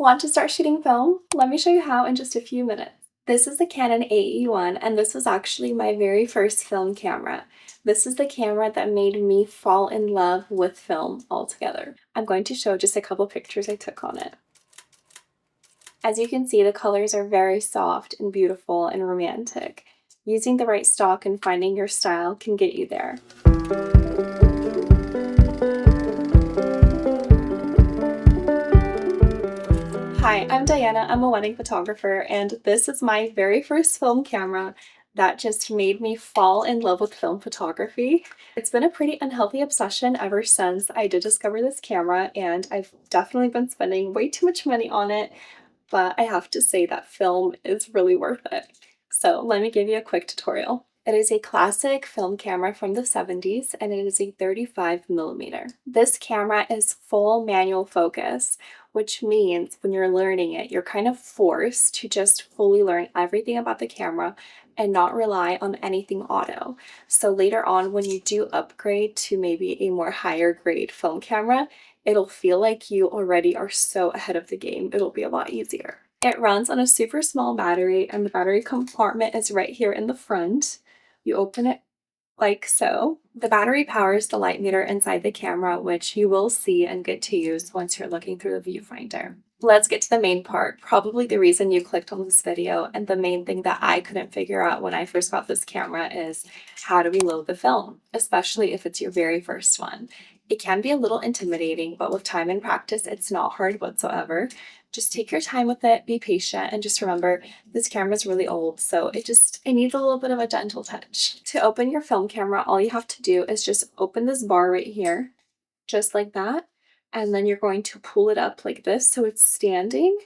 Want to start shooting film? Let me show you how in just a few minutes. This is the Canon AE-1, and this was actually my very first film camera. This is the camera that made me fall in love with film altogether. I'm going to show just a couple pictures I took on it. As you can see, the colors are very soft and beautiful and romantic. Using the right stock and finding your style can get you there. Hi, I'm Diana. I'm a wedding photographer, and this is my very first film camera that just made me fall in love with film photography. It's been a pretty unhealthy obsession ever since I did discover this camera, and I've definitely been spending way too much money on it, but I have to say that film is really worth it. So let me give you a quick tutorial. It is a classic film camera from the 70s, and it is a 35mm. This camera is full manual focus, which means when you're learning it, you're kind of forced to just fully learn everything about the camera and not rely on anything auto. So later on, when you do upgrade to maybe a more higher grade film camera, it'll feel like you already are so ahead of the game. It'll be a lot easier. It runs on a super small battery, and the battery compartment is right here in the front. You open it like so. The battery powers the light meter inside the camera, which you will see and get to use once you're looking through the viewfinder. Let's get to the main part, probably the reason you clicked on this video, and the main thing that I couldn't figure out when I first got this camera is how do we load the film, especially if it's your very first one. It can be a little intimidating, but with time and practice, it's not hard whatsoever. Just take your time with it, be patient, and just remember this camera is really old, so it needs a little bit of a gentle touch. To open your film camera, all you have to do is just open this bar right here, just like that, and then you're going to pull it up like this so it's standing,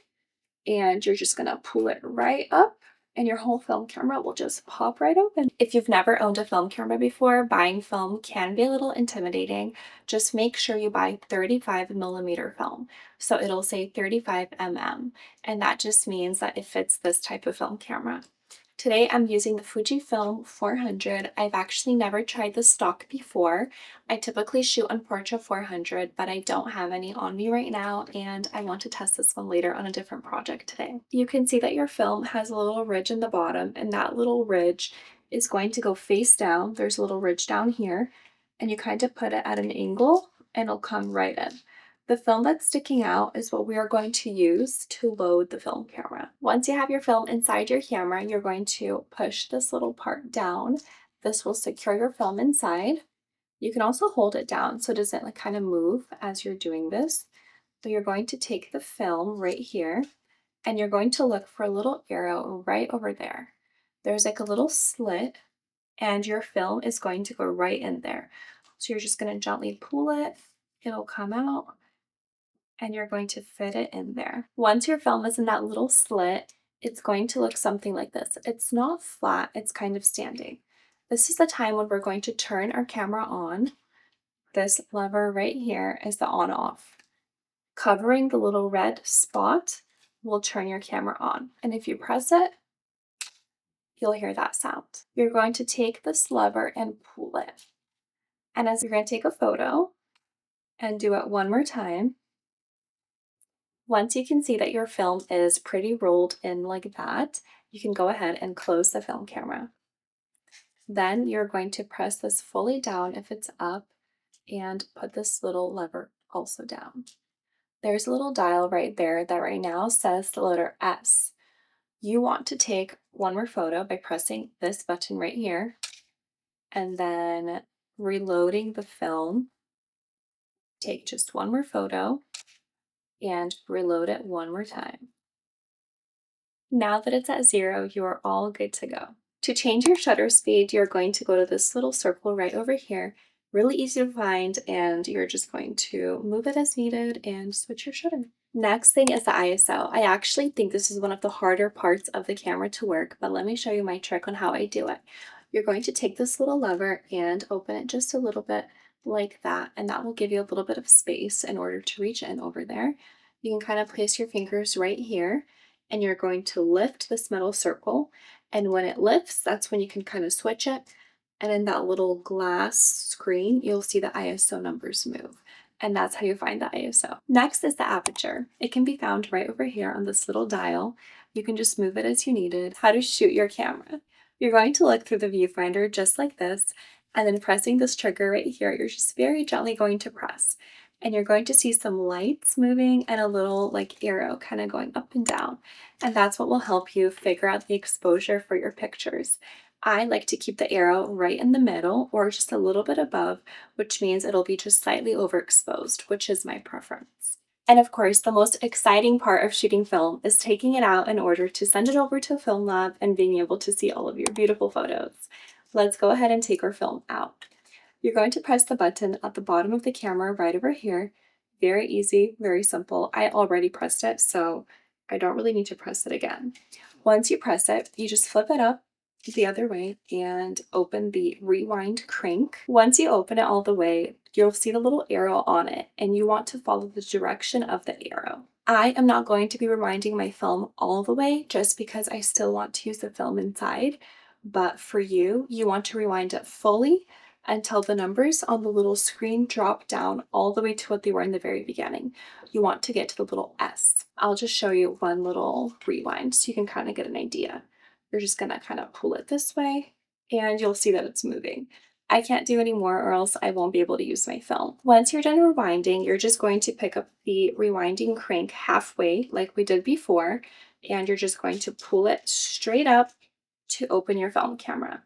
and you're just gonna pull it right up, and your whole film camera will just pop right open. If you've never owned a film camera before, buying film can be a little intimidating. Just make sure you buy 35mm film. So it'll say 35mm, and that just means that it fits this type of film camera. Today I'm using the Fujifilm 400. I've actually never tried the stock before. I typically shoot on Portra 400, but I don't have any on me right now, and I want to test this one later on a different project today. You can see that your film has a little ridge in the bottom, and that little ridge is going to go face down. There's a little ridge down here, and you kind of put it at an angle, and it'll come right in. The film that's sticking out is what we are going to use to load the film camera. Once you have your film inside your camera, you're going to push this little part down. This will secure your film inside. You can also hold it down so it doesn't kind of move as you're doing this. So you're going to take the film right here, and you're going to look for a little arrow right over there. There's like a little slit, and your film is going to go right in there. So you're just going to gently pull it. It'll come out, and you're going to fit it in there. Once your film is in that little slit, it's going to look something like this. It's not flat, it's kind of standing. This is the time when we're going to turn our camera on. This lever right here is the on-off. Covering the little red spot will turn your camera on. And if you press it, you'll hear that sound. You're going to take this lever and pull it. And as you're going to take a photo and do it one more time, once you can see that your film is pretty rolled in like that, you can go ahead and close the film camera. Then you're going to press this fully down if it's up and put this little lever also down. There's a little dial right there that right now says the letter S. You want to take one more photo by pressing this button right here and then reloading the film. Take just one more photo and reload it one more time. Now that it's at 0, you are all good to go. To change your shutter speed, you're going to go to this little circle right over here. Really easy to find, and you're just going to move it as needed and switch your shutter. Next thing is the ISO. I actually think this is one of the harder parts of the camera to work, but let me show you my trick on how I do it. You're going to take this little lever and open it just a little bit like that, and that will give you a little bit of space in order to reach in over there. You can kind of place your fingers right here, and you're going to lift this middle circle, and when it lifts, that's when you can kind of switch it, and in that little glass screen, you'll see the ISO numbers move. and that's how you find the ISO. Next is the aperture. It can be found right over here on this little dial. You can just move it as you needed. How to shoot your camera. You're going to look through the viewfinder just like this, and then pressing this trigger right here, you're just very gently going to press. And you're going to see some lights moving and a little like arrow kind of going up and down. And that's what will help you figure out the exposure for your pictures. I like to keep the arrow right in the middle or just a little bit above, which means it'll be just slightly overexposed, which is my preference. And of course, the most exciting part of shooting film is taking it out in order to send it over to a film lab and being able to see all of your beautiful photos. Let's go ahead and take our film out. You're going to press the button at the bottom of the camera right over here. Very easy, very simple. I already pressed it, so I don't really need to press it again. Once you press it, you just flip it up the other way and open the rewind crank. Once you open it all the way, you'll see the little arrow on it, and you want to follow the direction of the arrow. I am not going to be rewinding my film all the way just because I still want to use the film inside, but for you, you want to rewind it fully until the numbers on the little screen drop down all the way to what they were in the very beginning. You want to get to the little S. I'll just show you one little rewind so you can kind of get an idea. You're just gonna kind of pull it this way and you'll see that it's moving. I can't do any more or else I won't be able to use my film. Once you're done rewinding, you're just going to pick up the rewinding crank halfway like we did before, and you're just going to pull it straight up to open your film camera.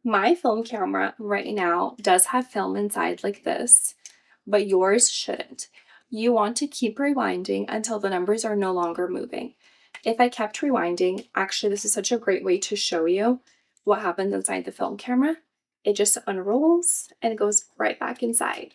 My film camera right now does have film inside like this, but yours shouldn't. You want to keep rewinding until the numbers are no longer moving. If I kept rewinding, actually this is such a great way to show you what happens inside the film camera. It just unrolls and it goes right back inside.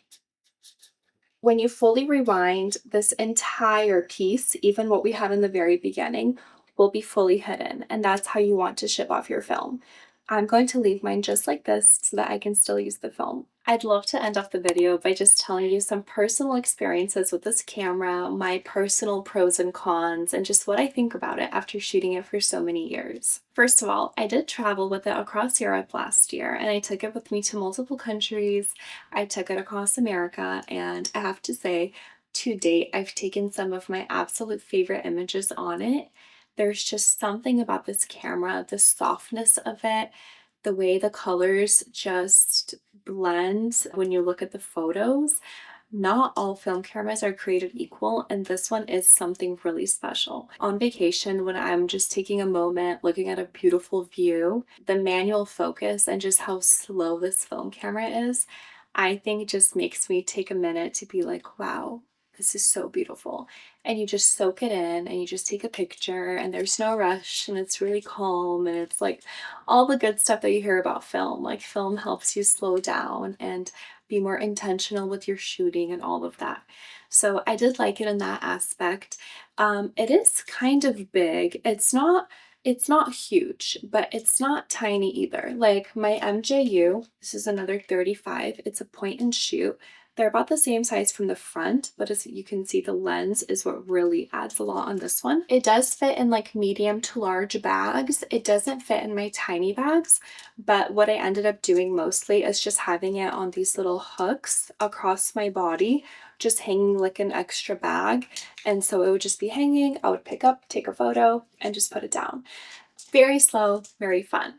When you fully rewind, this entire piece, even what we had in the very beginning, will be fully hidden, and that's how you want to ship off your film. I'm going to leave mine just like this so that I can still use the film. I'd love to end off the video by just telling you some personal experiences with this camera, my personal pros and cons, and just what I think about it after shooting it for so many years. First of all, I did travel with it across Europe last year, and I took it with me to multiple countries. I took it across America, and I have to say, to date, I've taken some of my absolute favorite images on it. There's just something about this camera, the softness of it, the way the colors just blend when you look at the photos. Not all film cameras are created equal, and this one is something really special. On vacation, when I'm just taking a moment looking at a beautiful view, the manual focus and just how slow this film camera is, I think just makes me take a minute to be like, wow, this is so beautiful. And you just soak it in and you just take a picture, and there's no rush and it's really calm, and it's like all the good stuff that you hear about film. Like film helps you slow down and be more intentional with your shooting and all of that. So I did like it in that aspect. It is kind of big. It's not huge, but it's not tiny either. Like my MJU, this is another 35. It's a point and shoot. They're about the same size from the front, but as you can see, the lens is what really adds a lot on this one. It does fit in like medium to large bags. It doesn't fit in my tiny bags, but what I ended up doing mostly is just having it on these little hooks across my body, just hanging like an extra bag. And so it would just be hanging. I would pick up, take a photo, and just put it down. Very slow, very fun.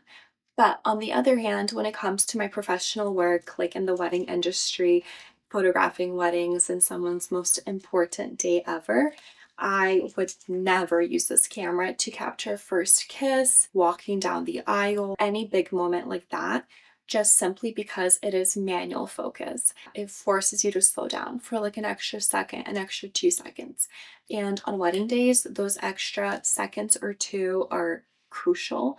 But on the other hand, when it comes to my professional work, like in the wedding industry, photographing weddings and someone's most important day ever, I would never use this camera to capture a first kiss, walking down the aisle, any big moment like that, just simply because it is manual focus. It forces you to slow down for like an extra second, an extra 2 seconds. And on wedding days, those extra seconds or two are crucial.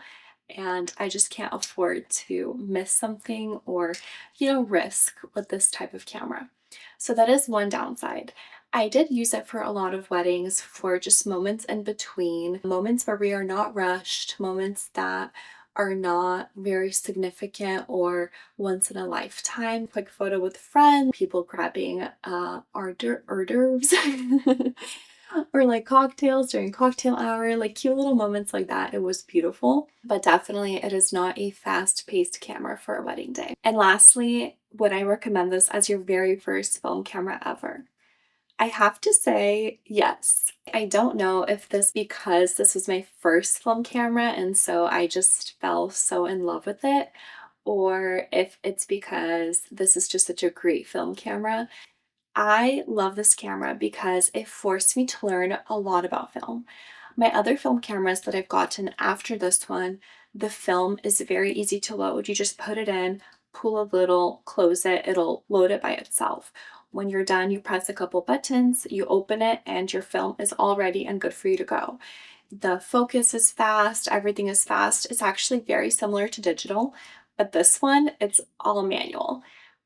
And I just can't afford to miss something or, risk with this type of camera. So that is one downside. I did use it for a lot of weddings for just moments in between, moments where we are not rushed, moments that are not very significant or once in a lifetime. Quick photo with friends, people grabbing hors d'oeuvres. Or like cocktails during cocktail hour, like cute little moments like that. It was beautiful, but definitely it is not a fast-paced camera for a wedding day. And lastly, Would I recommend this as your very first film camera ever? I have to say yes. I don't know if this because this was my first film camera and so I just fell so in love with it, or if it's because this is just such a great film camera. I love this camera because it forced me to learn a lot about film. My other film cameras that I've gotten after this one, the film is very easy to load. You just put it in, pull a little, close it, it'll load it by itself. When you're done, you press a couple buttons, you open it, and your film is all ready and good for you to go. The focus is fast, everything is fast. It's actually very similar to digital, but this one, it's all manual.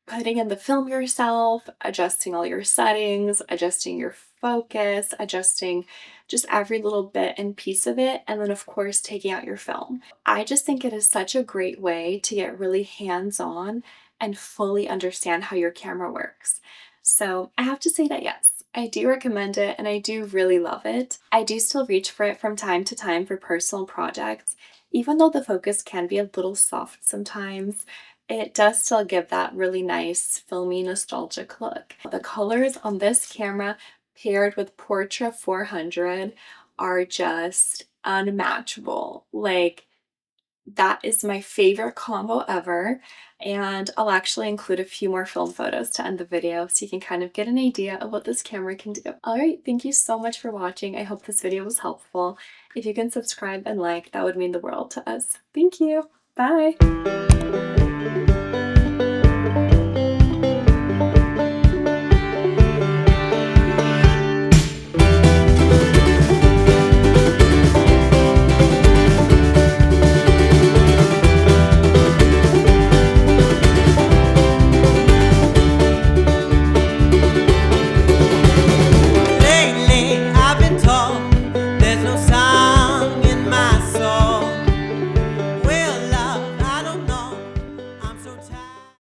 Putting in the film yourself, adjusting all your settings, adjusting your focus, adjusting just every little bit and piece of it, and then of course taking out your film. I just think it is such a great way to get really hands-on and fully understand how your camera works. So I have to say that yes, I do recommend it and I do really love it. I do still reach for it from time to time for personal projects, even though the focus can be a little soft sometimes. It does still give that really nice filmy nostalgic look. The colors on this camera paired with Portra 400 are just unmatchable. Like, that is my favorite combo ever, and I'll actually include a few more film photos to end the video so you can kind of get an idea of what this camera can do. Alright, thank you so much for watching. I hope this video was helpful. If you can subscribe and like, that would mean the world to us. Thank you. Bye!